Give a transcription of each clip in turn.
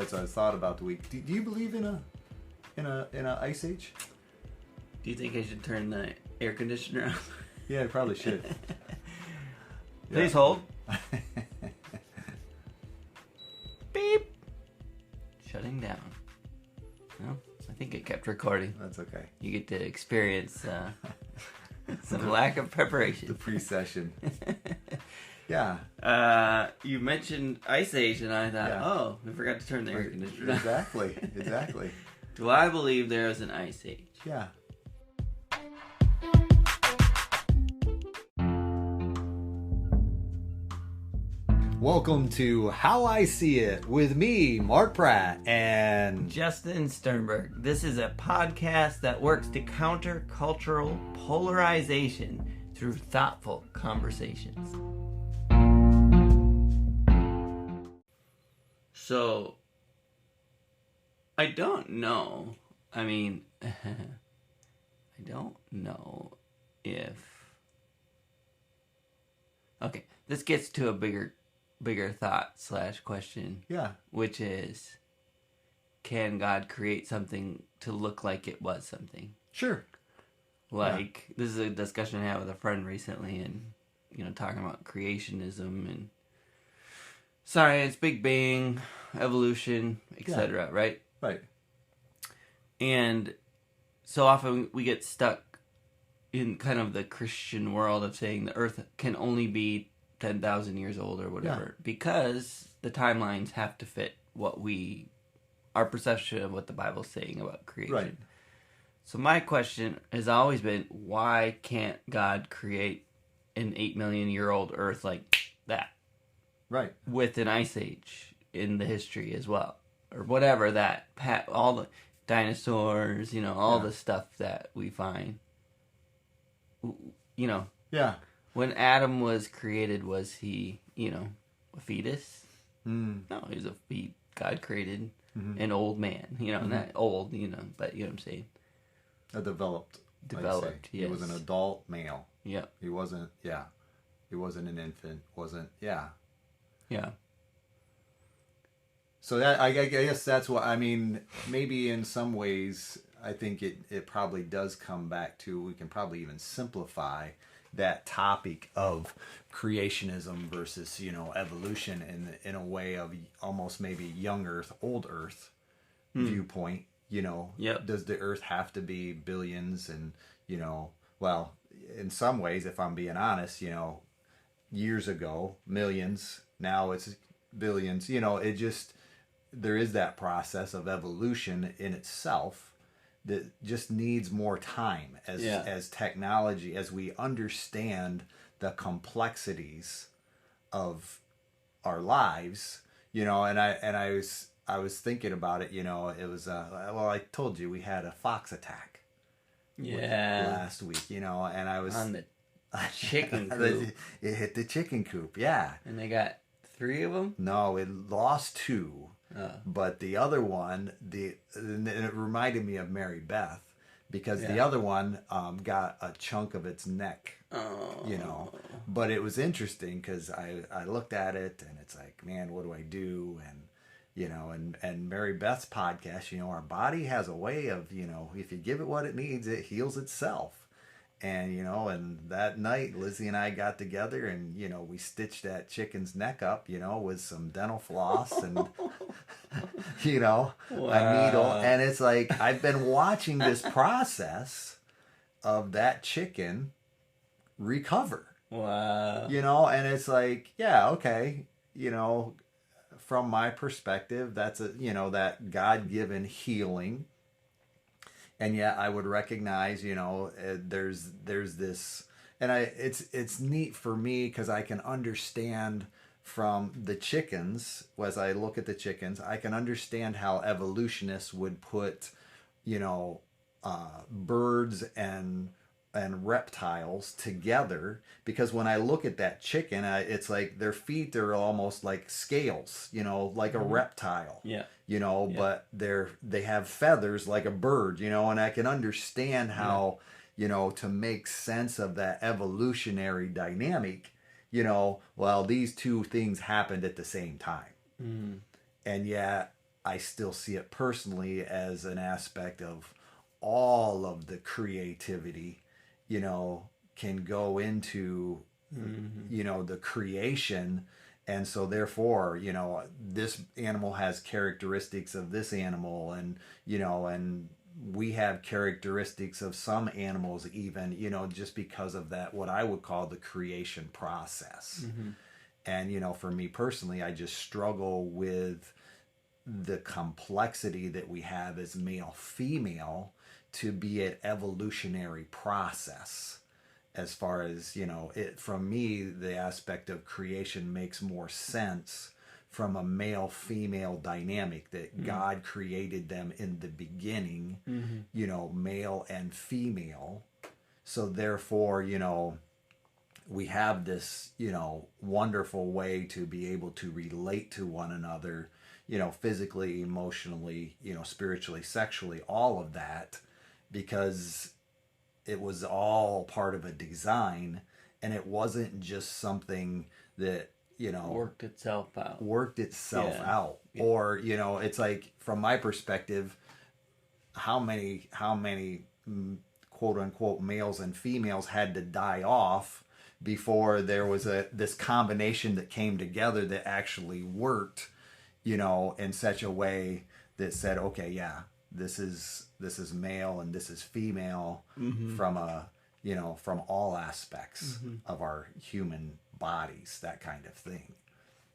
That's what I thought about the week. Do you believe in a ice age? Do you think I should turn the air conditioner on? Yeah, I probably should. Please hold. Beep. Shutting down. Well, I think it kept recording. That's okay. You get to experience some lack of preparation. The pre-session. Yeah. You mentioned Ice Age, and I thought, oh, we forgot to turn the air conditioner on. Exactly. Do I believe there is an Ice Age? Yeah. Welcome to How I See It with me, Mark Pratt, and Justin Sternberg. This is a podcast that works to counter cultural polarization through thoughtful conversations. So, I don't know. I mean, I don't know if... Okay, this gets to a bigger thought / question. Yeah. Which is, can God create something to look like it was something? Sure. Like, this is a discussion I had with a friend recently, and, talking about creationism and science, Big Bang, evolution, etc., right? Right. And so often we get stuck in kind of the Christian world of saying the earth can only be 10,000 years old or whatever, because the timelines have to fit our perception of what the Bible's saying about creation. Right. So my question has always been, why can't God create an 8 million year old earth like that? Right. With an ice age in the history as well. Or whatever all the dinosaurs, all the stuff that we find. Yeah. When Adam was created, was he, a fetus? Mm. No, he was God created an old man. Not old, but you know what I'm saying. A developed, yes. He was an adult male. Yeah. He wasn't an infant. Yeah. So that, I guess that's what, maybe in some ways, I think it probably does come back to, we can probably even simplify that topic of creationism versus, evolution in a way of almost maybe young Earth, old Earth viewpoint. Does the Earth have to be billions? And, well, in some ways, if I'm being honest, years ago, millions, now it's billions, there is that process of evolution in itself that just needs more time as technology, as we understand the complexities of our lives, and I was thinking about it, it was I told you we had a fox attack last week, and I was on the chicken coop. It hit the chicken coop, yeah. And they got 3 of them? No, it lost 2. But the other one, and it reminded me of Mary Beth, because the other one got a chunk of its neck, But it was interesting because I looked at it and it's like, man, what do I do? And, and Mary Beth's podcast, our body has a way of, if you give it what it needs, it heals itself. And, and that night, Lizzie and I got together and, we stitched that chicken's neck up, with some dental floss and, a needle. And it's like, I've been watching this process of that chicken recover. Wow. And it's like, yeah, okay, from my perspective, that's that God-given healing. And yet I would recognize, there's this, and it's neat for me because I can understand from the chickens, as I look at the chickens, I can understand how evolutionists would put, birds and reptiles together, because when I look at that chicken, it's like their feet are almost like scales, like a reptile. Yeah. But they have feathers like a bird, and I can understand how, to make sense of that evolutionary dynamic, well, these two things happened at the same time. And yet I still see it personally as an aspect of all of the creativity, can go into, the creation. And so therefore, this animal has characteristics of this animal, and we have characteristics of some animals even, just because of that, what I would call the creation process. And, for me personally, I just struggle with the complexity that we have as male female to be an evolutionary process. As far as, from me, the aspect of creation makes more sense from a male female dynamic, that God created them in the beginning, male and female. So therefore, we have this, wonderful way to be able to relate to one another, physically, emotionally, spiritually, sexually, all of that, because it was all part of a design, and it wasn't just something that, worked itself out. Yeah. Or, it's like, from my perspective, how many quote unquote males and females had to die off before there was this combination that came together that actually worked, in such a way that said, okay, yeah, this is male and this is female, from all aspects of our human bodies, that kind of thing.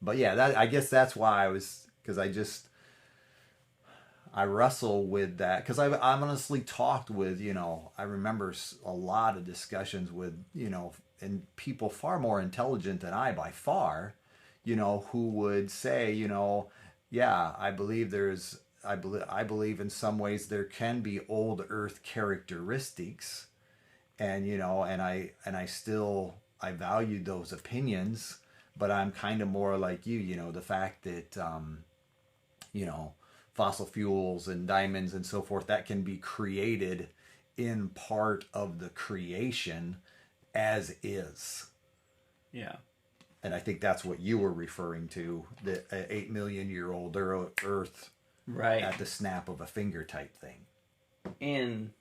But yeah, I guess that's why I wrestle with that, because I've honestly talked with, I remember a lot of discussions with, and people far more intelligent than I by far, who would say, yeah, I believe in some ways there can be old earth characteristics, and I valued those opinions, but I'm kind of more like you, the fact that fossil fuels and diamonds and so forth, that can be created in part of the creation as is. Yeah. And I think that's what you were referring to, the 8 million year old earth, right, at the snap of a finger type thing. And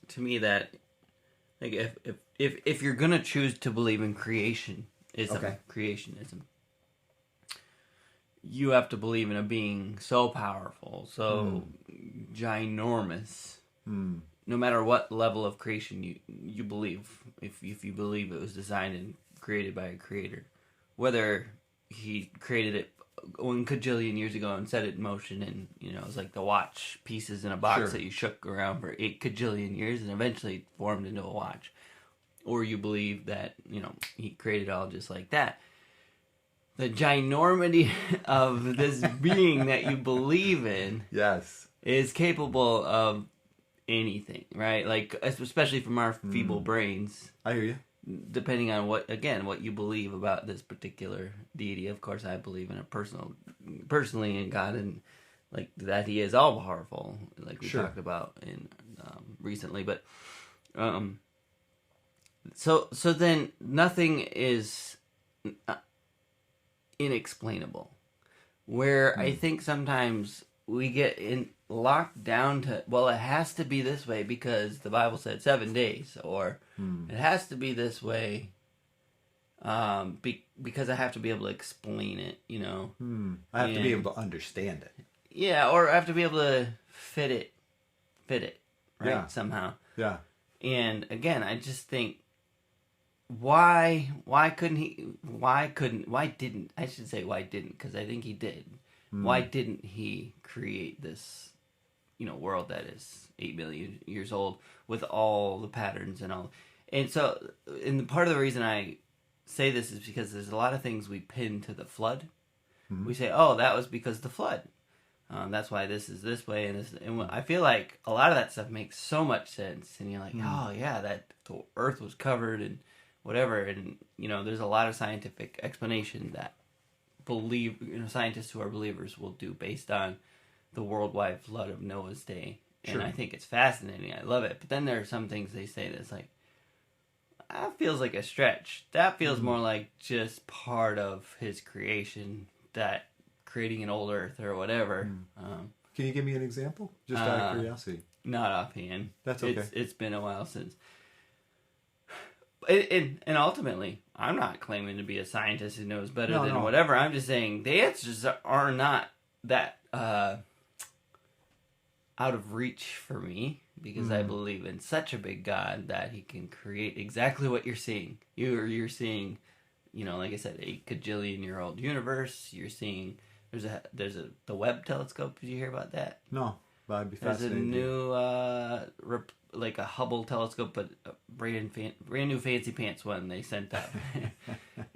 to me, that, like, if you're gonna choose to believe in creationism, you have to believe in a being so powerful, so ginormous. No matter what level of creation you believe, if you believe it was designed and created by a creator, whether he created it 1 kajillion years ago and set it in motion, and it was like the watch pieces in a box that you shook around for 8 kajillion years and eventually formed into a watch, or you believe that he created it all just like that. The ginormity of this being that you believe in, yes, is capable of anything, right? Like, especially from our feeble brains. I hear you. Depending on what you believe about this particular deity. Of course, I believe in personally in God, and like that He is all powerful, like we talked about in recently. But so then nothing is inexplainable. Where I think sometimes we get locked down to, well, it has to be this way because the Bible said 7 days, or it has to be this way because I have to be able to explain it, I have to be able to understand it. Yeah, or I have to be able to fit it, right, somehow. Yeah. And again, I just think, why didn't, because I think He did. Why didn't He create this, world that is 8 million years old with all the patterns and all? And so, part of the reason I say this is because there's a lot of things we pin to the flood. We say, oh, that was because of the flood. That's why this is this way, and I feel like a lot of that stuff makes so much sense. And you're like, oh yeah, that the Earth was covered and whatever. And there's a lot of scientific explanation that scientists who are believers will do based on the worldwide flood of Noah's day. And I think it's fascinating. I love it. But then there are some things they say that's like, that feels like a stretch. That feels more like just part of His creation that creating an old Earth or whatever. Can you give me an example? Just out of curiosity. Not offhand. That's okay. It's been a while since. And ultimately, I'm not claiming to be a scientist who knows better than whatever. I'm just saying the answers are not that out of reach for me, because I believe in such a big God that he can create exactly what you're seeing. You're seeing, like I said, a gajillion-year-old universe. You're seeing there's the Webb telescope. Did you hear about that? No, but I'd be There's a fascinated. new like a Hubble telescope, but a brand new fancy pants one they sent out,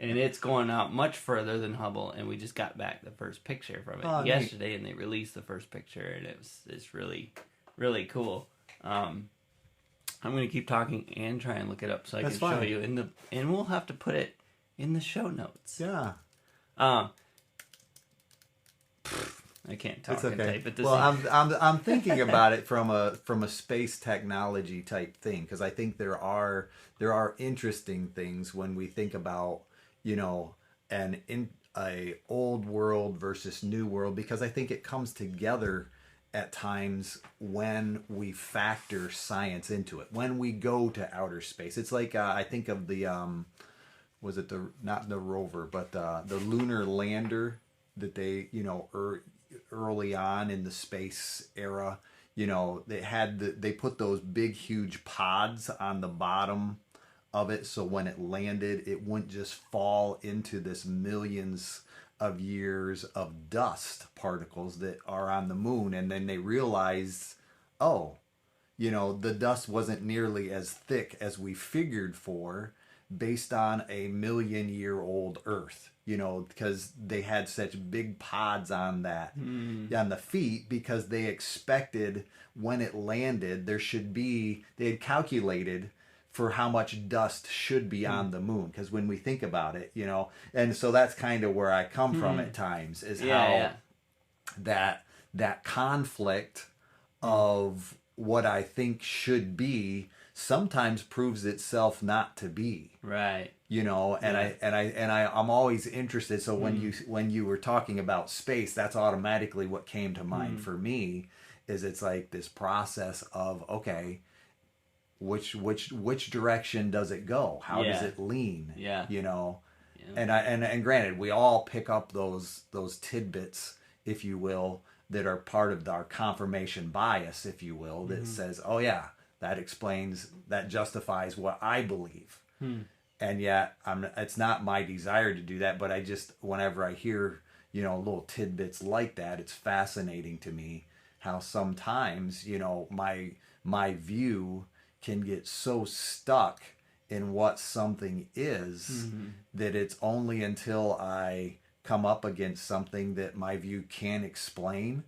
and it's going out much further than Hubble. And we just got back the first picture from it yesterday, and they released the first picture, and it's really, really cool. I'm going to keep talking and try and look it up so I can show you and we'll have to put it in the show notes. Yeah. I can't talk It's okay. and type at the well, same. I'm thinking about it from a space technology type thing, because I think there are interesting things when we think about a old world versus new world, because I think it comes together at times when we factor science into it. When we go to outer space, it's like I think of the was it not the rover, but the lunar lander that they early on in the space era, they put those big huge pods on the bottom of it, so when it landed it wouldn't just fall into this millions of years of dust particles that are on the moon. And then they realized, the dust wasn't nearly as thick as we figured for, based on a 1,000,000-year-old Earth, because they had such big pods on that, on the feet, because they expected when it landed, they had calculated for how much dust should be on the moon. Because when we think about it, and so that's kind of where I come from at times, is how that conflict of what I think should be sometimes proves itself not to be. Right. I'm always interested. So when you were talking about space, that's automatically what came to mind for me, is it's like this process of, okay, which direction does it go? How does it lean? Yeah. And granted, we all pick up those tidbits, if you will, that are part of our confirmation bias, if you will, that says, oh yeah, that justifies what I believe. And yet it's not my desire to do that, but I just, whenever I hear, little tidbits like that, it's fascinating to me how sometimes, my view can get so stuck in what something is that it's only until I come up against something that my view can't explain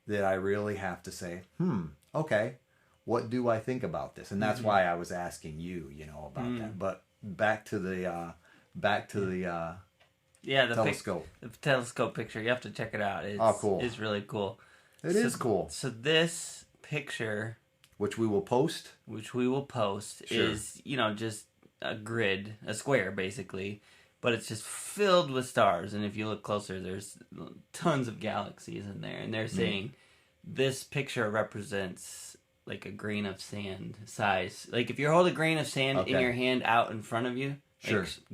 that I really have to say, okay, what do I think about this? And that's why I was asking you, about that. But back to the telescope. The telescope picture. You have to check it out. Cool. It's really cool. It is cool. So this picture, which we will post, is just a grid, a square basically, but it's just filled with stars. And if you look closer, there's tons of galaxies in there. And they're saying this picture represents like a grain of sand size. Like if you hold a grain of sand in your hand out in front of you,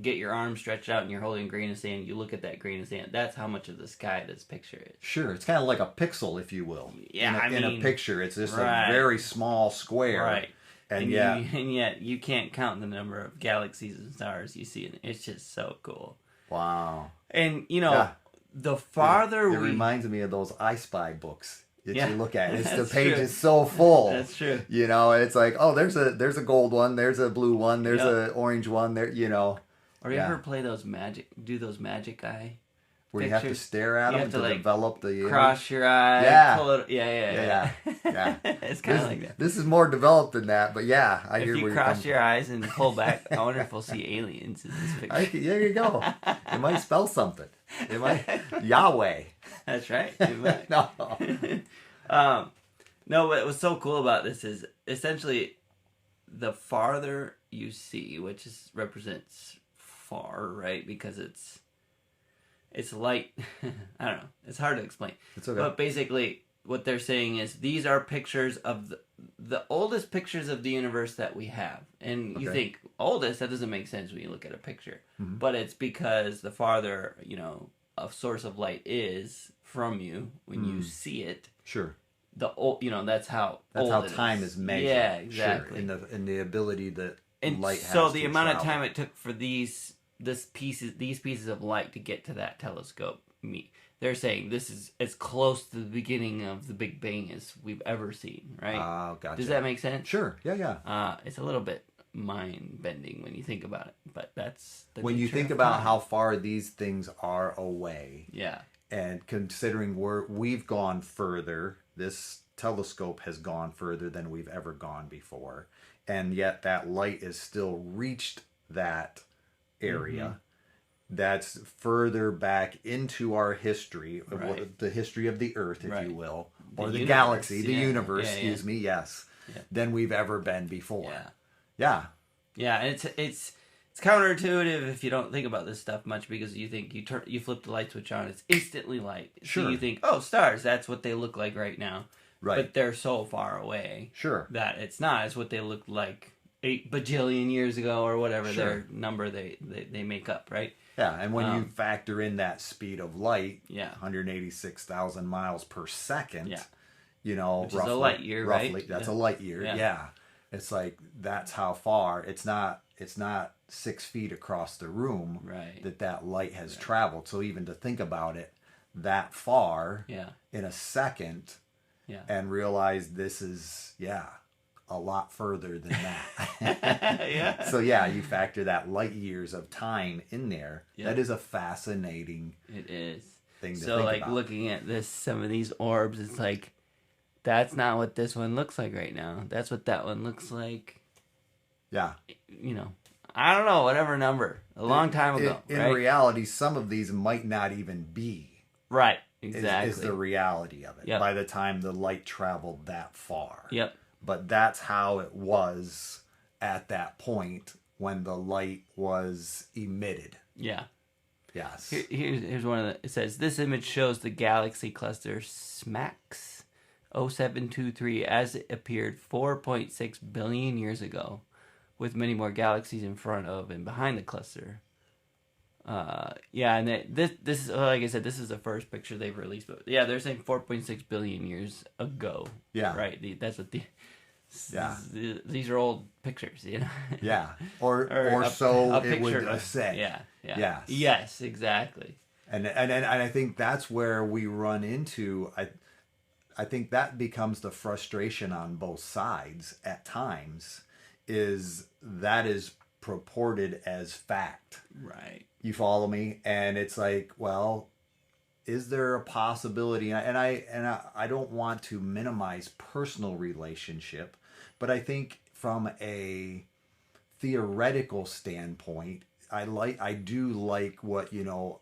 get your arm stretched out and you're holding a grain of sand, you look at that grain of sand, that's how much of the sky this picture is. Sure, it's kind of like a pixel, if you will. Yeah, in a picture, it's just a very small square. Right. And yet you can't count the number of galaxies and stars you see. It's just so cool. Wow. And the farther it reminds me of those I Spy books that you look at. It's the page true. is so full. That's true. It's like, oh, there's a gold one, there's a blue one, there's a orange one, there. Or you ever play those magic eye where pictures? you have to stare at them to develop the cross your eyes. Yeah. Pull it, yeah. It's kind of like that. This is more developed than that, but yeah, I hear where you're coming. If you cross your eyes and pull back, I wonder if we'll see aliens in this picture. There you go. It might spell something. It might Yahweh. That's right. It might. No. No, what was so cool about this is essentially the farther you see, which represents far, right? Because it's light. I don't know. It's hard to explain. It's okay. But basically, what they're saying is these are pictures of the oldest pictures of the universe that we have. And you think, oldest? That doesn't make sense when you look at a picture. Mm-hmm. But it's because the farther, a source of light is from you when you see it. Sure. That's how time is measured. Yeah, exactly. Sure. In the ability that light has so the amount travel. of time it took for these pieces of light to get to that telescope, they're saying this is as close to the beginning of the Big Bang as we've ever seen, right? Oh, gotcha. Does that make sense? Sure. Yeah. It's a little bit mind-bending when you think about it, but that's the when you think about how far these things are away. Yeah. And considering we've gone further, this telescope has gone further than we've ever gone before, and yet that light has still reached that area. Mm-hmm. That's further back into our history, the history of the Earth, if you will, or the galaxy, the universe, excuse me, yes, than we've ever been before. Yeah. And it's counterintuitive if you don't think about this stuff much, because you think you flip the light switch on, it's instantly light. Sure. So you think, oh, stars, that's what they look like right now. Right. But they're so far away. Sure. That it's not. It's what they looked like 8 bajillion years ago or whatever their number they make up, right? Yeah, and when you factor in that speed of light, 186,000 miles per second, which roughly, is a light year, right? That's a light year. Yeah. It's like that's how far. It's not 6 feet across the room that light has traveled. So even to think about it that far in a second, and realize this is a lot further than that. So you factor that light years of time in there. That is a fascinating thing to think about. Looking at some of these orbs, it's like, that's not what this one looks like right now. That's what that one looks like. Yeah. I don't know, whatever number. A long time ago. In reality, some of these might not even be. Right, exactly. Is the reality of it by the time the light traveled that far. Yep. But that's how it was at that point when the light was emitted. Yeah. Yes. Here's one of the... It says, this image shows the galaxy cluster SMACS 0723 as it appeared 4.6 billion years ago, with many more galaxies in front of and behind the cluster. And this is, like I said, this is the first picture they've released. But they're saying 4.6 billion years ago. Yeah. Right? That's what these are old pictures, Yeah. Or so it would say. Yeah. Yes. Yes, exactly. And I think that's where we run into... I think that becomes the frustration on both sides at times, is purported as fact. Right. You follow me? And it's like, well, is there a possibility? And I don't want to minimize personal relationship, but I think from a theoretical standpoint, I do like what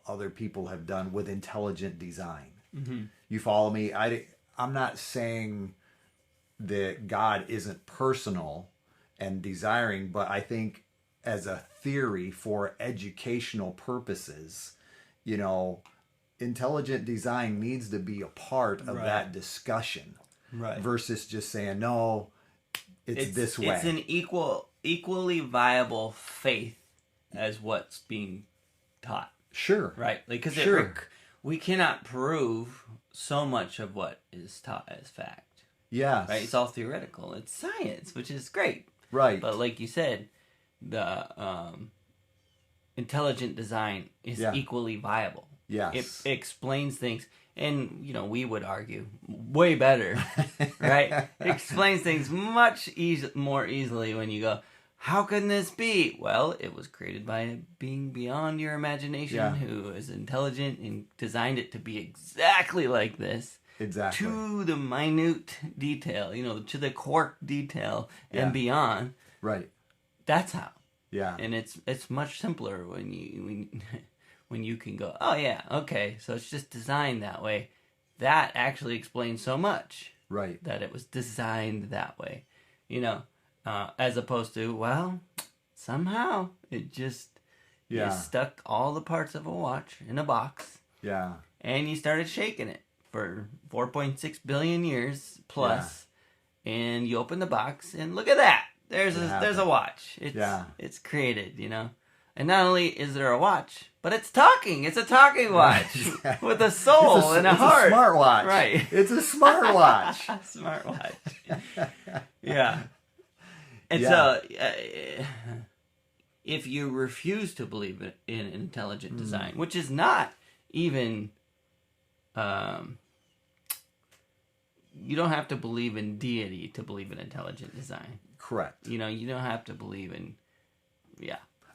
other people have done with intelligent design. Mm-hmm. You follow me? I'm not saying that God isn't personal and desiring, but I think as a theory for educational purposes, intelligent design needs to be a part of that discussion, versus just saying, no, it's this way. It's an equally viable faith as what's being taught. Sure. Right? Because we cannot prove so much of what is taught as fact. Yes. Right? It's all theoretical. It's science, which is great. Right. But like you said, the intelligent design is equally viable. Yes. It explains things. And, we would argue way better, right? It explains things much more easily when you go, how can this be? Well, it was created by a being beyond your imagination who is intelligent and designed it to be exactly like this. Exactly. To the minute detail, to the quark detail and beyond. Right. That's how. Yeah. And it's much simpler when you can go, oh yeah, okay, so it's just designed that way. That actually explains so much. Right. That it was designed that way. As opposed to, well, somehow it just stuck all the parts of a watch in a box. Yeah. And you started shaking it for 4.6 billion years plus. Yeah. And you open the box and look at that. There's a watch. It's created, you know. And not only is there a watch, but it's talking. It's a talking watch with a soul and a heart. It's a smartwatch. Right. It's a smartwatch. Smartwatch. Yeah. And so, if you refuse to believe in intelligent design, which is not even, you don't have to believe in deity to believe in intelligent design. Correct. You know, you don't have to believe in,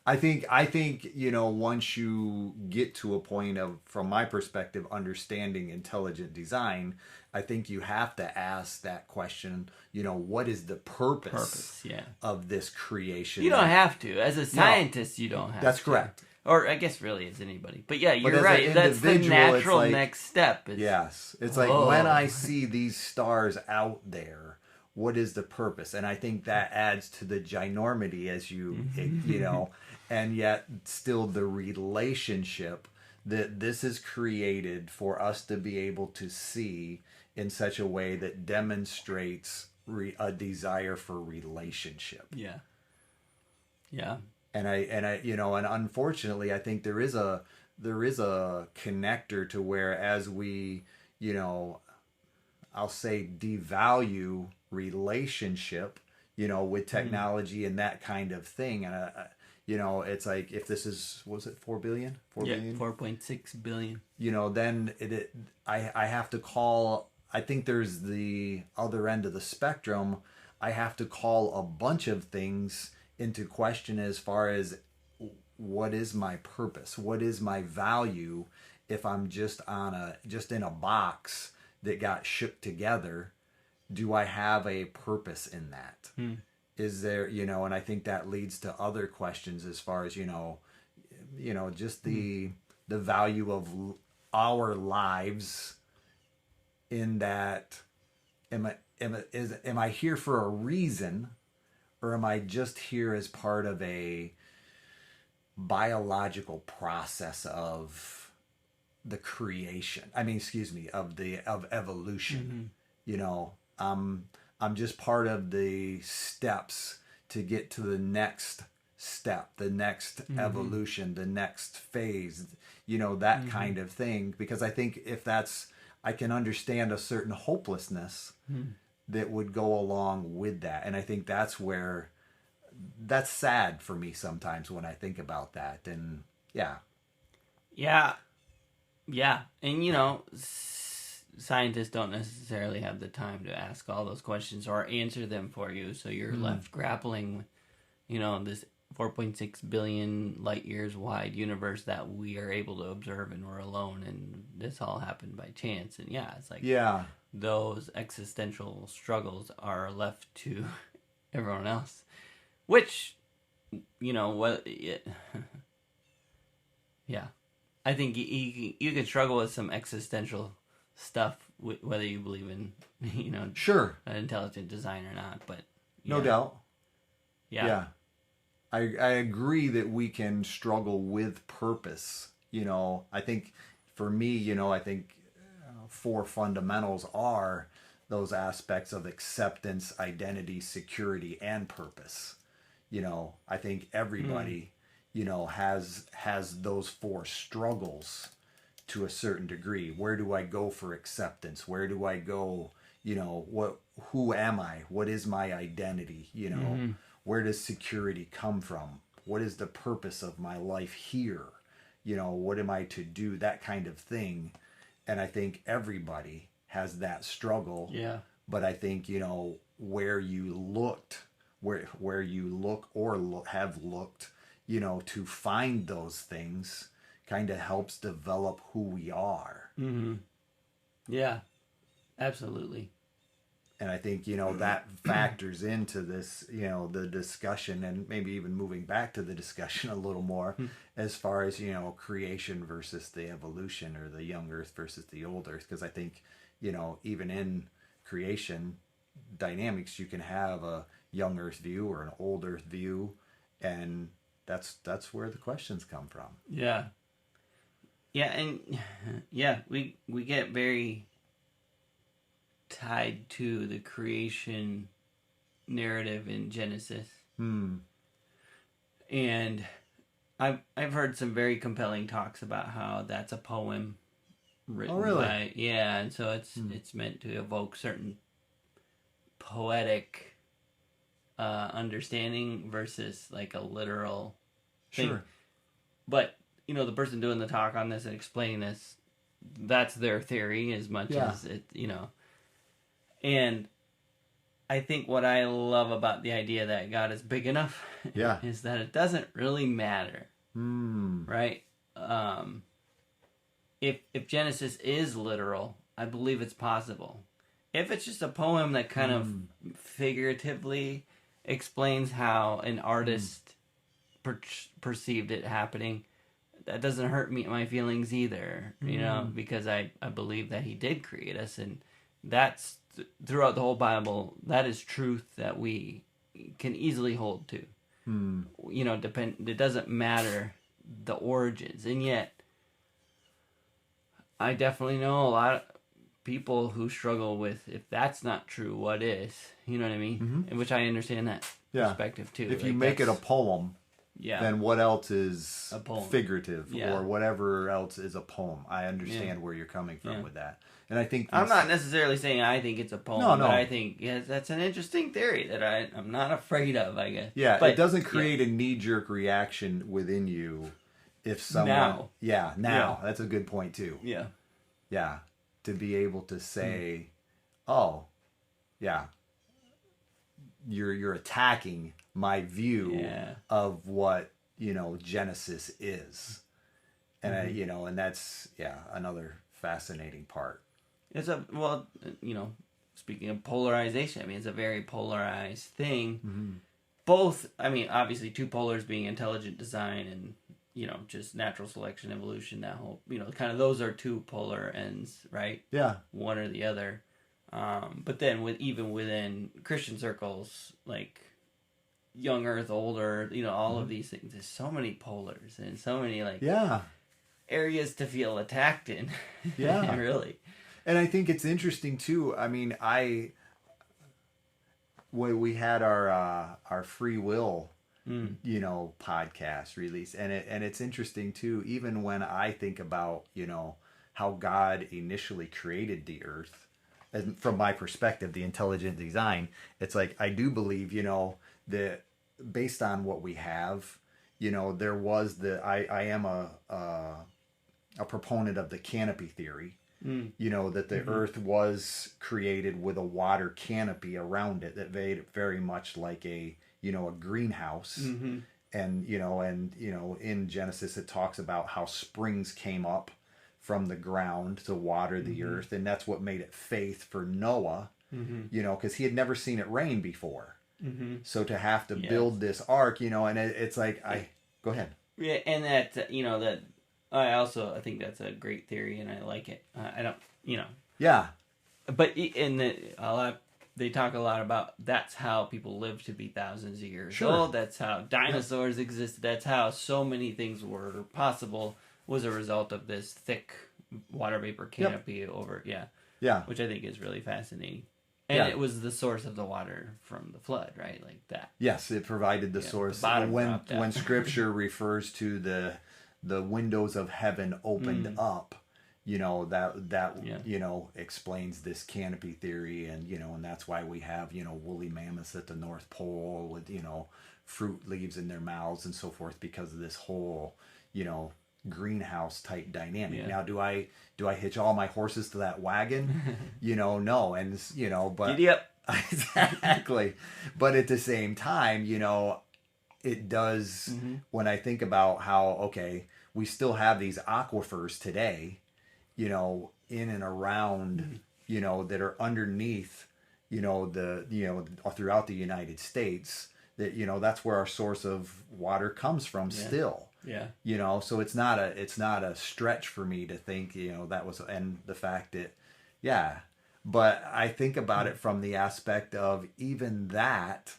I think, you know, once you get to a point of, from my perspective, understanding intelligent design, I think you have to ask that question, you know, what is the purpose of this creation? You don't have to. As a scientist, you don't have That's to. correct. Or I guess really as anybody. But yeah, you're right. That's the natural next step. It's like when I see these stars out there, what is the purpose? And I think that adds to the ginormity as you know, and yet still the relationship that this is created for us to be able to see in such a way that demonstrates a desire for relationship. Yeah. Yeah. And I you know, and unfortunately I think there is a connector to where, as we, you know, I'll say devalue relationship, you know, with technology and that kind of thing. And you know, it's like, if this is, was it 4 billion? 4 billion? 4.6 billion. You know, then I have to call, I think there's the other end of the spectrum. I have to call a bunch of things into question as far as what is my purpose? What is my value if I'm just in a box that got shook together? Do I have a purpose in that? Is there, you know, and I think that leads to other questions as far as, you know, just the value of our lives, in that, am I here for a reason, or am I just here as part of a biological process of the creation? I mean, excuse me, of evolution. You know, I'm just part of the steps to get to the next step, the next evolution, the next phase, you know, that kind of thing. Because I think if that's, I can understand a certain hopelessness that would go along with that. And I think that's where, that's sad for me sometimes when I think about that. And yeah. And, you know, scientists don't necessarily have the time to ask all those questions or answer them for you. So you're left grappling with, you know, this 4.6 billion light years wide universe that we are able to observe, and we're alone, and this all happened by chance. And it's like, those existential struggles are left to everyone else, which, you know, what, I think you can struggle with some existential stuff, whether you believe in, you know, an intelligent design or not. But no doubt, I agree that we can struggle with purpose. You know, I think for me, you know, I think 4 fundamentals are those aspects of acceptance, identity, security, and purpose. You know, I think everybody, you know, has those 4 struggles to a certain degree. Where do I go for acceptance? Where do I go, you know, who am I? What is my identity? You know, where does security come from? What is the purpose of my life here? You know, what am I to do? That kind of thing. And I think everybody has that struggle. Yeah. But I think, you know, where you looked, where you look or have looked, you know, to find those things kind of helps develop who we are. Yeah, absolutely. And I think, you know, that factors into this, you know, the discussion, and maybe even moving back to the discussion a little more as far as, you know, creation versus the evolution, or the young earth versus the old earth. Because I think, you know, even in creation dynamics, you can have a young earth view or an old earth view, and that's where the questions come from. Yeah, and yeah, we get very tied to the creation narrative in Genesis. And I've heard some very compelling talks about how that's a poem written by and so it's meant to evoke certain poetic understanding versus like a literal thing. Sure. But the person doing the talk on this and explaining this, that's their theory as much as it, and I think what I love about the idea that God is big enough is that it doesn't really matter. Right? If Genesis is literal, I believe it's possible. If it's just a poem that kind of figuratively explains how an artist perceived it happening, that doesn't hurt my feelings either, because I believe that he did create us, and that's throughout the whole Bible, that is truth that we can easily hold to. It doesn't matter the origins, and yet I definitely know a lot of people who struggle with, if that's not true, what is? You know what I mean? And which I understand that perspective too. If you make it a poem, then what else is a poem? Figurative or whatever else is a poem? I understand where you're coming from with that. And I think I'm not necessarily saying I think it's a poem, but I think that's an interesting theory that I'm not afraid of, I guess. Yeah, but it doesn't create a knee-jerk reaction within you if someone... Now. That's a good point, too. Yeah. Yeah, to be able to say, you're attacking my view of what, Genesis is. And, and that's, another fascinating part. It's speaking of polarization, I mean, it's a very polarized thing. Both, I mean, obviously two polars being intelligent design and, just natural selection, evolution, that whole, kind of those are two polar ends, right? Yeah. One or the other. But then even within Christian circles, like young earth, old earth, all of these things, there's so many polars and so many areas to feel attacked in. Yeah. Really. And I think it's interesting too. I mean, when we had our free will, podcast release, and it's interesting too. Even when I think about how God initially created the earth, and from my perspective, the intelligent design, it's like I do believe that based on what we have, there was I am a proponent of the canopy theory. That the earth was created with a water canopy around it that made it very much like a greenhouse. And in Genesis it talks about how springs came up from the ground to water the earth, and that's what made it faith for Noah, because he had never seen it rain before. So to have to build this ark, and it's like go ahead. Yeah, and that that I think that's a great theory, and I like it. I don't, Yeah. But they talk a lot about that's how people live to be thousands of years old. That's how dinosaurs existed. That's how so many things were possible, was a result of this thick water vapor canopy over. Yeah. Which I think is really fascinating. And it was the source of the water from the flood, right? Like that. Yes, it provided the source. When Scripture refers to the windows of heaven opened up, that explains this canopy theory, and and that's why we have woolly mammoths at the North Pole with fruit leaves in their mouths and so forth, because of this whole greenhouse type dynamic. Now, do I hitch all my horses to that wagon? No, and but exactly. But at the same time, it does. When I think about how we still have these aquifers today, in and around, that are underneath, throughout the United States, that, that's where our source of water comes from still. Yeah. So it's not a stretch for me to think, that was, and the fact that, but I think about it from the aspect of even that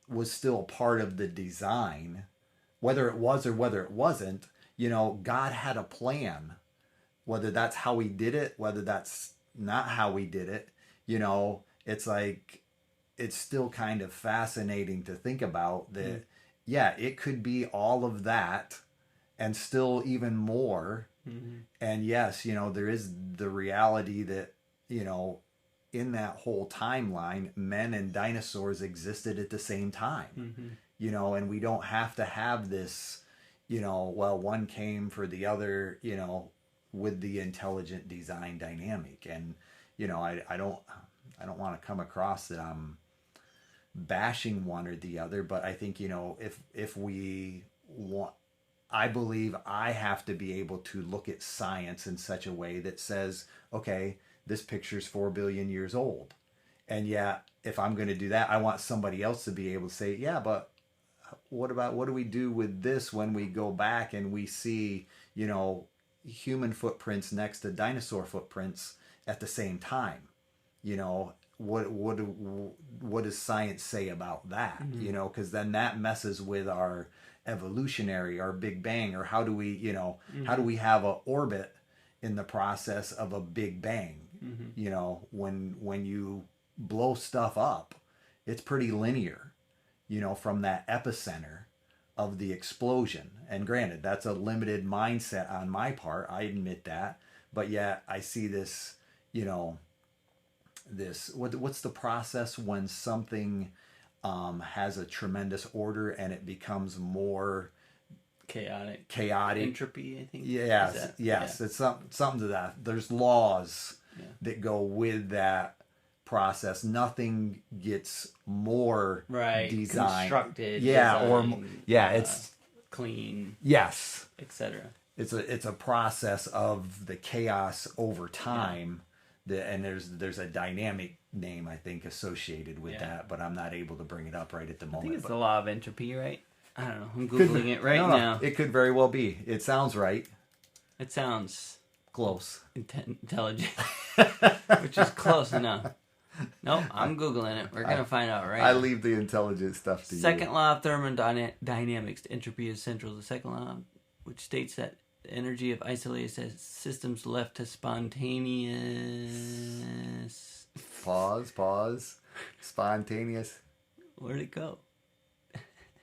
was still part of the design, whether it was or whether it wasn't. God had a plan, whether that's how he did it, whether that's not how we did it. It's like, it's still kind of fascinating to think about that. Yeah, it could be all of that and still even more. And yes, there is the reality that, in that whole timeline, men and dinosaurs existed at the same time, and we don't have to have this, well, one came for the other, with the intelligent design dynamic. And, I don't want to come across that I'm bashing one or the other, but I think, if we want, I believe I have to be able to look at science in such a way that says, okay, this picture's 4 billion years old. And yeah, if I'm going to do that, I want somebody else to be able to say, yeah, but what do we do with this when we go back and we see, human footprints next to dinosaur footprints at the same time? What does science say about that? Because then that messes with our evolutionary, our Big Bang, or how do we, how do we have an orbit in the process of a Big Bang? When you blow stuff up, it's pretty linear, from that epicenter of the explosion. And granted, that's a limited mindset on my part. I admit that. But yet I see this, what's the process when something has a tremendous order and it becomes more chaotic entropy, I think. Yes. Yeah. It's something to that. There's laws that go with that process. Nothing gets more designed, constructed, it's clean, etc. It's a process of the chaos over time. And there's a dynamic name, I think, associated with that, but I'm not able to bring it up right at the moment. I think it's the law of entropy, right? I don't know. I'm Googling it right now. It could very well be. It sounds right. It sounds close. Intelligent. Which is close enough. Nope, I'm Googling it. We're going to find out right I leave the intelligent stuff to you. Second law of thermodynamics. Entropy is central. The second law, which states that the energy of isolated systems left to spontaneous... Pause. Spontaneous. Where'd it go?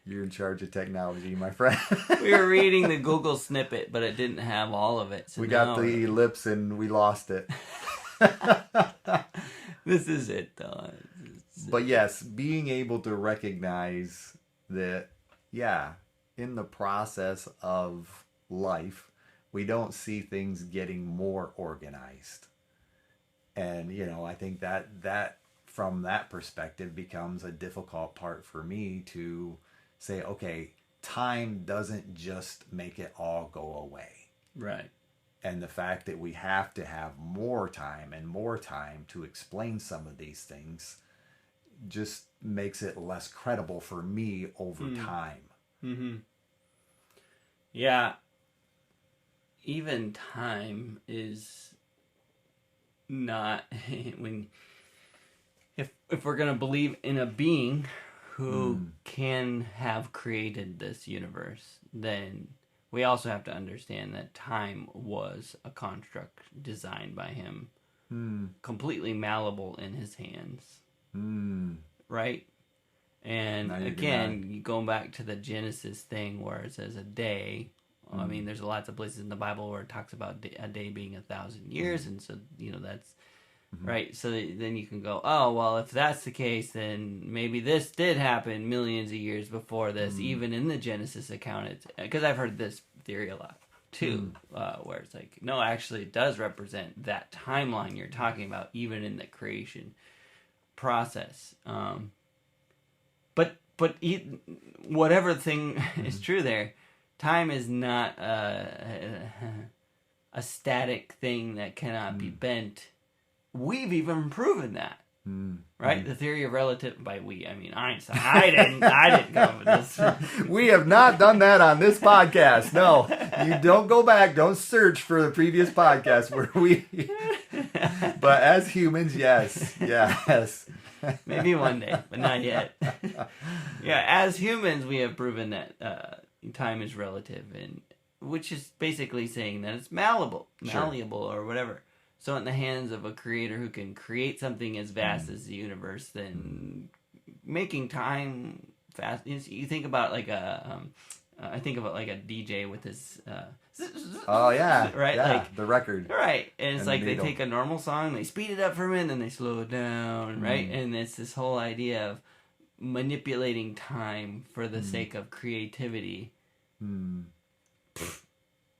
You're in charge of technology, my friend. We were reading the Google snippet, but it didn't have all of it. So we got the ellipse and we lost it. This is it, though. But yes, being able to recognize that, in the process of life, we don't see things getting more organized. And, I think that from that perspective becomes a difficult part for me to say, okay, time doesn't just make it all go away. Right. And the fact that we have to have more time and more time to explain some of these things just makes it less credible for me over time. Mm-hmm. Yeah. Even time is not if we're going to believe in a being who can have created this universe, then we also have to understand that time was a construct designed by him, completely malleable in his hands. Right? And again, going back to the Genesis thing where it says a day, I mean, there's lots of places in the Bible where it talks about a day being 1,000 years, and so, that's right. So then you can go, oh, well, if that's the case, then maybe this did happen millions of years before this, even in the Genesis account. Because I've heard this theory a lot, too, where it's like, no, actually it does represent that timeline you're talking about, even in the creation process. But whatever thing is true there, time is not a static thing that cannot be bent. We've even proven that, right? The theory of relative, by we, I mean Einstein. I didn't come up with this. We have not done that on this podcast. No, you don't go back. Don't search for the previous podcast where we. But as humans, yes. Maybe one day, but not yet. As humans, we have proven that time is relative, and which is basically saying that it's malleable or whatever. So in the hands of a creator who can create something as vast as the universe, then making time fast. You think about like I think about like a DJ with his. Oh yeah, right, yeah, like the record, right, and it's like the they take a normal song, they speed it up for a minute, and they slow it down, right, and it's this whole idea of manipulating time for the sake of creativity,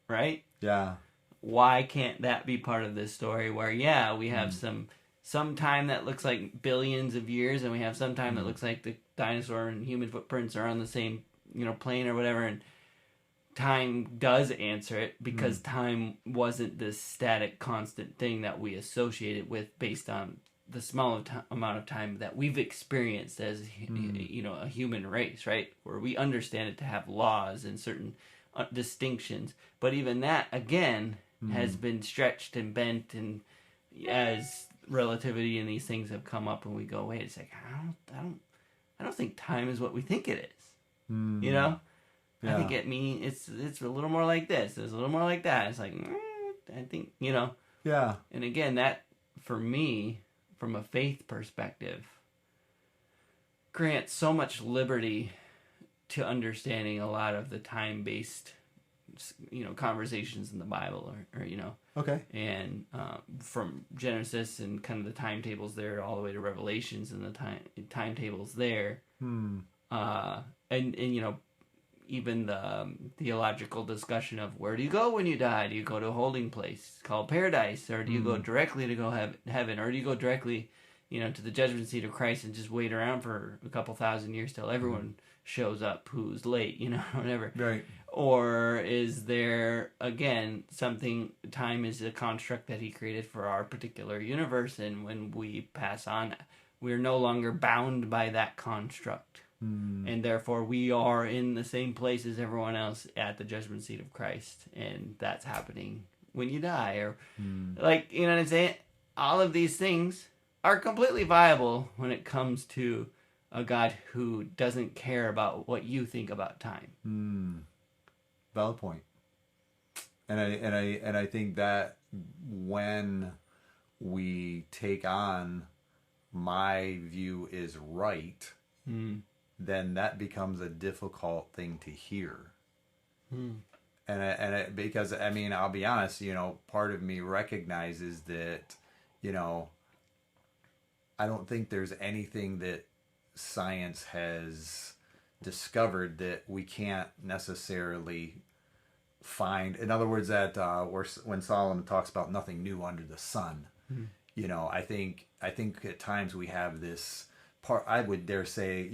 right? Yeah. Why can't that be part of this story? Where we have some time that looks like billions of years, and we have some time that looks like the dinosaur and human footprints are on the same plane or whatever, and time does answer it because time wasn't this static constant thing that we associate it with based on the small amount of time that we've experienced as a human race, right, where we understand it to have laws and certain distinctions, but even that again has been stretched and bent, and as relativity and these things have come up, and we go, wait a second, I don't think time is what we think it is. Yeah. I think it's a little more like this. It's a little more like that. It's like I think Yeah. And again, that for me, from a faith perspective, grants so much liberty to understanding a lot of the time-based, conversations in the Bible, or Okay. And from Genesis and kind of the timetables there, all the way to Revelations and the timetables there. And even the theological discussion of where do you go when you die? Do you go to a holding place called paradise, or do you go directly to go heaven, or do you go directly, to the judgment seat of Christ and just wait around for a couple thousand years till everyone shows up who's late, whatever. Right. Or is there, again, time is a construct that he created for our particular universe, and when we pass on, we're no longer bound by that construct. And therefore we are in the same place as everyone else at the judgment seat of Christ, and that's happening when you die, or like, what I'm saying? All of these things are completely viable when it comes to a God who doesn't care about what you think about time. Valid point. And I think that when we take on my view is right, then that becomes a difficult thing to hear. Because I'll be honest, part of me recognizes that, I don't think there's anything that science has discovered that we can't necessarily find. In other words, that when Solomon talks about nothing new under the sun, I think at times we have this part. I would dare say,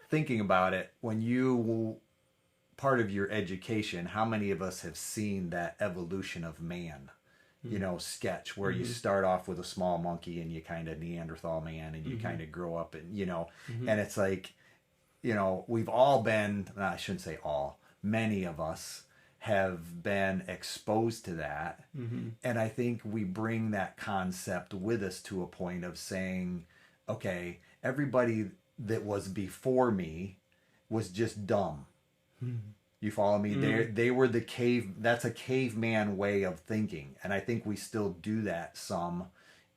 thinking about it, when you part of your education, how many of us have seen that evolution of man? Sketch where you start off with a small monkey and you kind of Neanderthal man, and you kind of grow up, and and it's like, we've all been, I shouldn't say all, many of us have been exposed to that. And I think we bring that concept with us to a point of saying, okay, everybody that was before me was just dumb. You follow me? They were the that's a caveman way of thinking. And I think we still do that some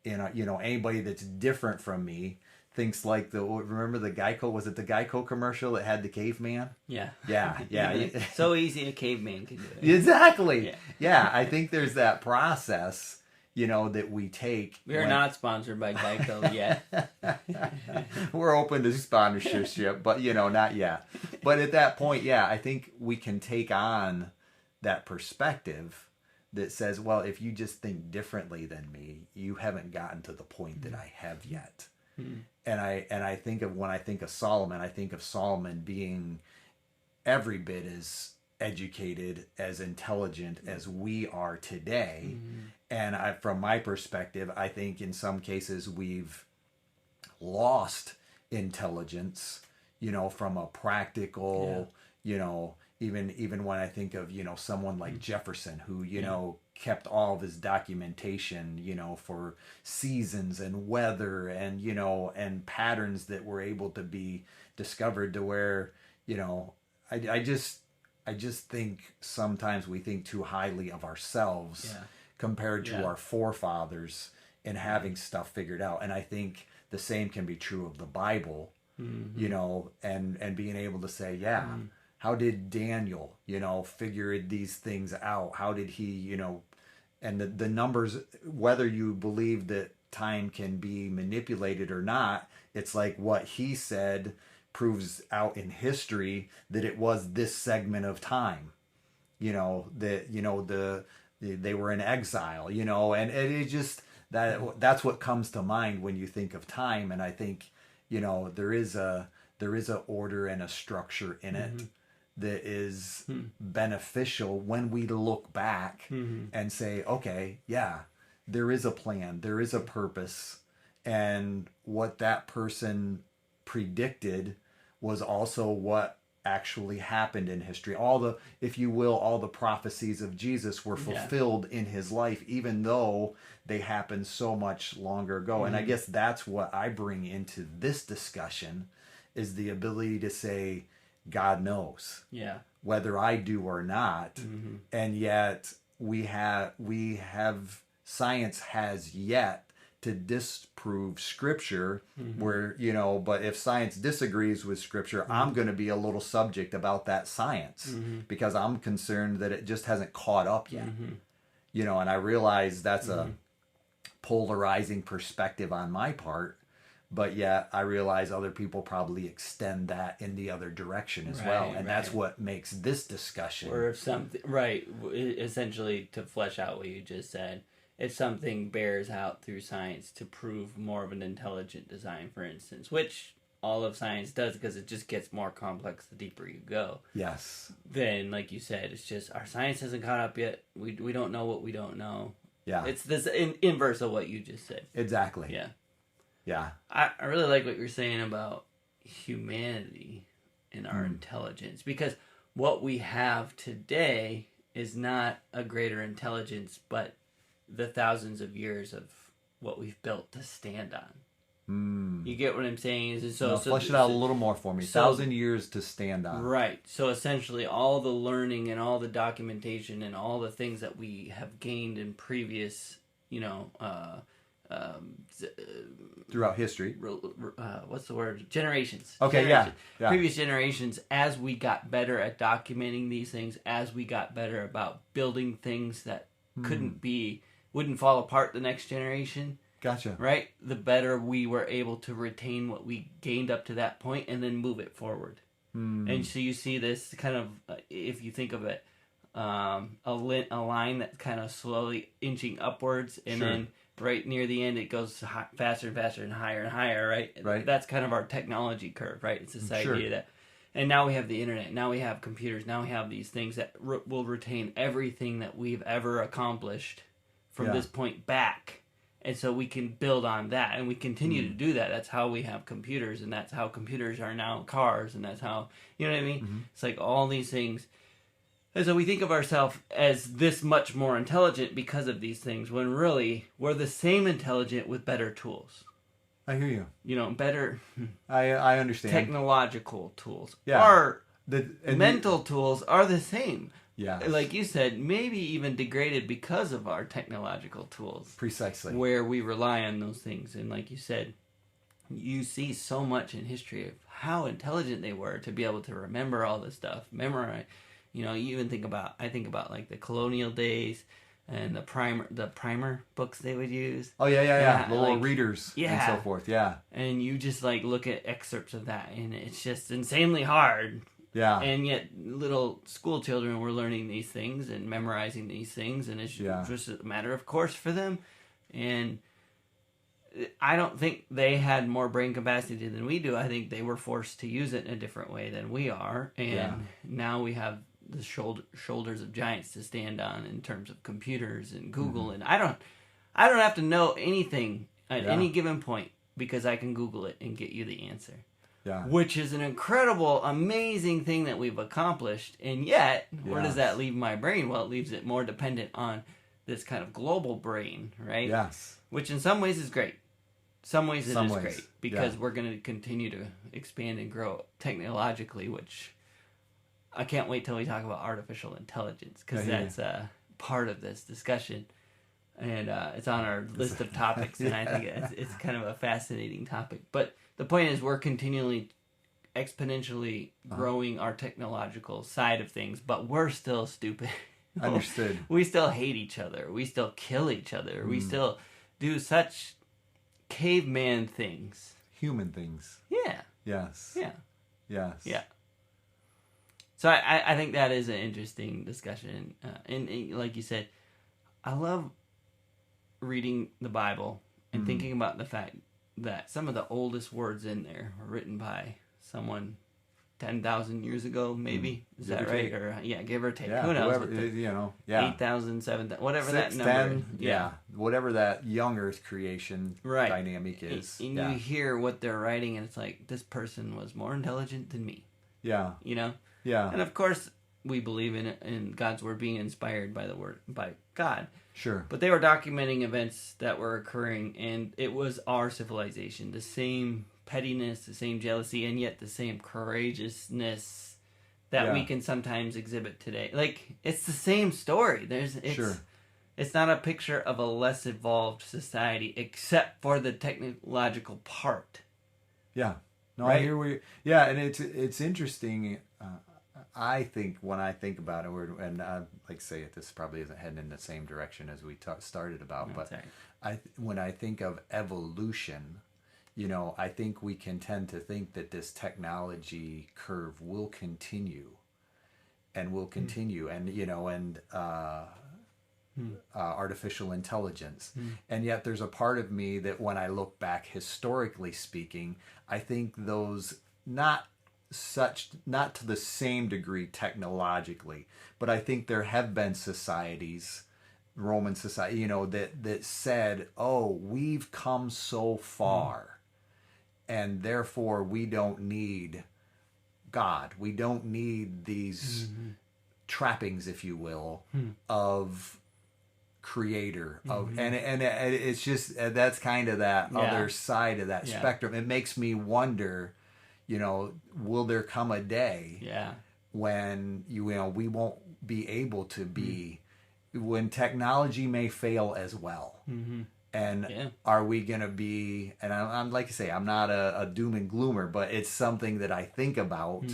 anybody that's different from me thinks like remember the Geico, was it the Geico commercial that had the caveman? Yeah. So easy a caveman can do it. Exactly. Yeah, I think there's that process, that we take. We are not sponsored by Geico yet. We're open to sponsorship, but not yet. But at that point, I think we can take on that perspective that says, well, if you just think differently than me, you haven't gotten to the point that I have yet. And I think of, when I think of Solomon being every bit as educated, as intelligent as we are today. And from my perspective, I think in some cases we've lost intelligence, from a practical, even when I think of, someone like Jefferson, who, kept all of his documentation, for seasons and weather and, and patterns that were able to be discovered, to where, I just think sometimes we think too highly of ourselves compared to our forefathers in having stuff figured out. And I think the same can be true of the Bible, you know, and being able to say, how did Daniel, you know, figure these things out? How did he, you know, and the numbers, whether you believe that time can be manipulated or not, it's like what he said proves out in history that it was this segment of time, you know, that, you know, they were in exile, you know, and it just, that's what comes to mind when you think of time. And I think, you know, there is a order and a structure in it that is beneficial when we look back and say, okay, yeah, there is a plan, there is a purpose, and what that person predicted was also what actually happened in history. All the, if you will, all the prophecies of Jesus were fulfilled in his life, even though they happened so much longer ago. And I guess that's what I bring into this discussion, is the ability to say, God knows, whether I do or not. And yet we have science has yet to disprove scripture, where, you know, but if science disagrees with scripture, I'm going to be a little subject about that science, because I'm concerned that it just hasn't caught up yet, you know. And I realize that's a polarizing perspective on my part, but yet I realize other people probably extend that in the other direction as well. And that's what makes this discussion. Or if something, essentially, to flesh out what you just said, if something bears out through science to prove more of an intelligent design, for instance, which all of science does, because it just gets more complex the deeper you go. Yes. Then, like you said, it's just our science hasn't caught up yet. We don't know what we don't know. Yeah. It's this inverse of what you just said. Exactly. Yeah. Yeah. I really like what you're saying about humanity and our intelligence, because what we have today is not a greater intelligence, but the thousands of years of what we've built to stand on. You get what I'm saying? Flesh it out a little more for me. 1,000 years to stand on. Right. So essentially, all the learning and all the documentation and all the things that we have gained in previous, you know, throughout history. What's the word? Generations. Okay, yeah. Previous generations, as we got better at documenting these things, as we got better about building things that wouldn't fall apart the next generation. Gotcha. Right? The better we were able to retain what we gained up to that point and then move it forward. And so you see this kind of, if you think of it, a line that's kind of slowly inching upwards, and then right near the end it goes faster and faster and higher, right? Right. That's kind of our technology curve, right? It's this idea that, and now we have the internet, now we have computers, now we have these things that will retain everything that we've ever accomplished from this point back. And so we can build on that, and we continue to do that. That's how we have computers, and that's how computers are now cars, and that's how, you know what I mean? It's like all these things. And so we think of ourselves as this much more intelligent because of these things, when really we're the same intelligent with better tools. I hear you. You know, better I understand. Technological tools. Yeah. Our mental tools are the same. Yeah. Like you said, maybe even degraded because of our technological tools. Precisely. Where we rely on those things. And like you said, you see so much in history of how intelligent they were to be able to remember all this stuff, memorize. You know, you even think about like the colonial days and the primer books they would use. Oh, yeah. The little like, readers and so forth, And you just like look at excerpts of that, and it's just insanely hard. Yeah. And yet little school children were learning these things and memorizing these things, and it's just a matter of course for them. And I don't think they had more brain capacity than we do. I think they were forced to use it in a different way than we are. And now we have the shoulders of giants to stand on in terms of computers and Google. And I don't have to know anything at any given point, because I can Google it and get you the answer. Yeah. Which is an incredible, amazing thing that we've accomplished. And yet, where does that leave my brain? Well, it leaves it more dependent on this kind of global brain, right? Yes. Which in some ways is great. Some ways it is great, because we're going to continue to expand and grow technologically, which I can't wait till we talk about artificial intelligence, because that's part of this discussion. And it's on our list of topics, and I think it's kind of a fascinating topic. But the point is, we're continually exponentially growing our technological side of things, but we're still stupid. Understood. We still hate each other. We still kill each other. We still do such caveman things. Human things. Yeah. Yes. Yeah. Yes. Yeah. So I think that is an interesting discussion. And like you said, I love reading the Bible and thinking about the fact that some of the oldest words in there were written by someone 10,000 years ago, maybe. Is that right? Or give or take. Yeah, who knows? whoever, 8,000, 7,000, whatever 6, that number. 10, yeah, whatever that young Earth creation dynamic is. And you hear what they're writing, and it's like, this person was more intelligent than me. Yeah. Yeah. And of course, we believe in God's word being inspired by God. Sure. But they were documenting events that were occurring, and it was our civilization, the same pettiness, the same jealousy, and yet the same courageousness that we can sometimes exhibit today. Like, it's the same story. It's not a picture of a less evolved society, except for the technological part. Yeah. No, right? I hear and it's interesting. I think when I think about it, and like say it, this probably isn't heading in the same direction as we started about, but when I think of evolution, I think we can tend to think that this technology curve will continue, and artificial intelligence. And yet there's a part of me that when I look back historically speaking, I think those not to the same degree technologically, but I think there have been societies, Roman society, that said, oh, we've come so far, and therefore we don't need God. We don't need these trappings, if you will, of creator and it's just that's kind of that other side of that spectrum. It makes me wonder, will there come a day when we won't be able to be, when technology may fail as well, and are we gonna be? And I'm like I say, I'm not a doom and gloomer, but it's something that I think about.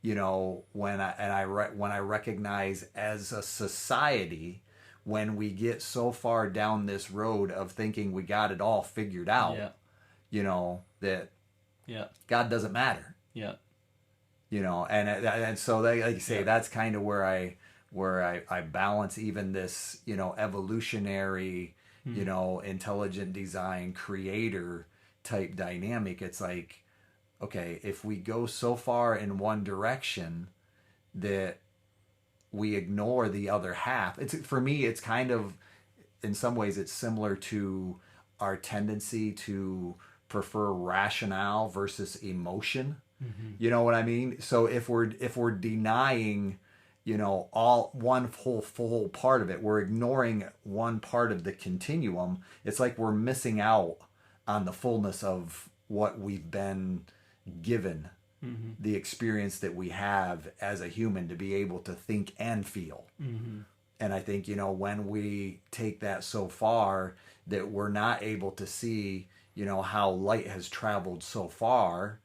When I recognize as a society, when we get so far down this road of thinking we got it all figured out, that God doesn't matter. And so like you say, that's kind of where I balance even this, evolutionary, intelligent design creator type dynamic. It's like, okay, if we go so far in one direction that we ignore the other half, for me, it's kind of, in some ways, it's similar to our tendency to prefer rationale versus emotion. You know what I mean? So if we're denying, all one full part of it, we're ignoring one part of the continuum. It's like we're missing out on the fullness of what we've been given, the experience that we have as a human to be able to think and feel. And I think, when we take that so far that we're not able to see, how light has traveled so far,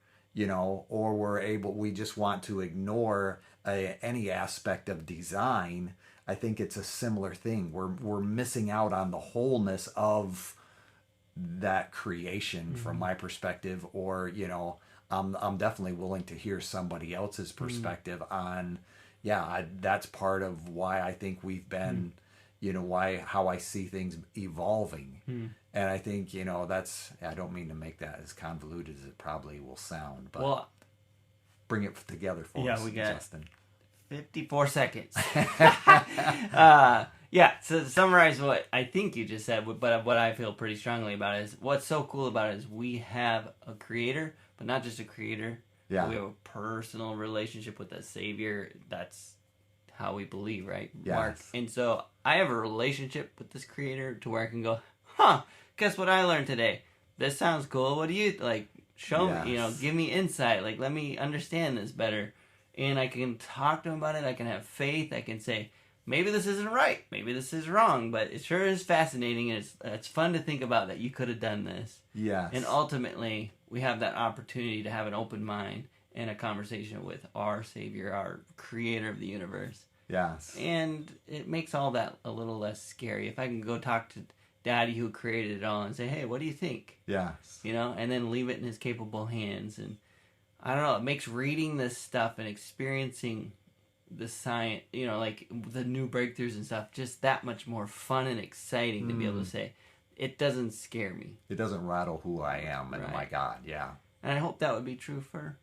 or we just want to ignore any aspect of design, I think it's a similar thing. We're missing out on the wholeness of that creation from my perspective, or, I'm definitely willing to hear somebody else's perspective on, that's part of why I think we've been, how I see things evolving. And I think, I don't mean to make that as convoluted as it probably will sound, but bring it together for us, we got Justin. 54 seconds. So to summarize what I think you just said, but what I feel pretty strongly about is, what's so cool about it is we have a creator, but not just a creator. Yeah. We have a personal relationship with a savior. That's how we believe, right? Yes. Mark. And so I have a relationship with this creator to where I can go, guess what I learned today? This sounds cool. What do you like? Show me, give me insight. Like, let me understand this better. and I can talk to them about it. I can have faith. I can say, maybe this isn't right. Maybe this is wrong. But it sure is fascinating, and it's fun to think about that you could have done this. Yes. And ultimately, we have that opportunity to have an open mind and a conversation with our Savior, our Creator of the universe. Yes. And it makes all that a little less scary. If I can go talk to Daddy who created it all and say, hey, what do you think? Yes. You know, and then leave it in his capable hands. And I don't know, it makes reading this stuff and experiencing the science, you know, like the new breakthroughs and stuff, just that much more fun and exciting to be able to say, it doesn't scare me. It doesn't rattle who I am, and Right. oh my God, yeah. And I hope that would be true for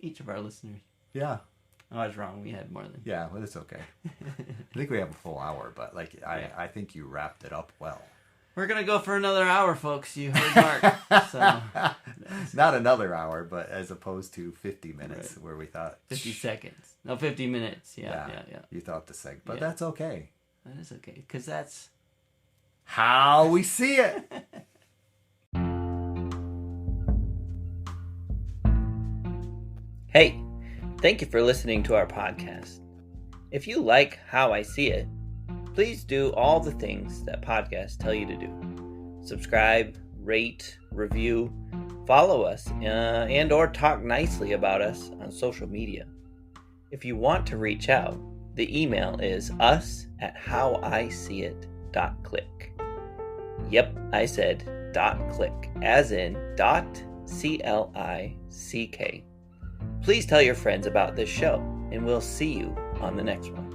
each of our listeners. Yeah. I was wrong. We had more than... Yeah, well, it's okay. I think we have a full hour, but I think you wrapped it up well. We're going to go for another hour, folks. You heard Mark. So, not another hour, but as opposed to 50 minutes where we thought... 50 seconds. No, 50 minutes. Yeah. You thought the seg, but that's okay. That is okay, because that's... how we see it. Hey, thank you for listening to our podcast. If you like How I See It, please do all the things that podcasts tell you to do. Subscribe, rate, review, follow us, and or talk nicely about us on social media. If you want to reach out, the email is us@howiseeit.click. Yep, I said .click, as in .click. Please tell your friends about this show, and we'll see you on the next one.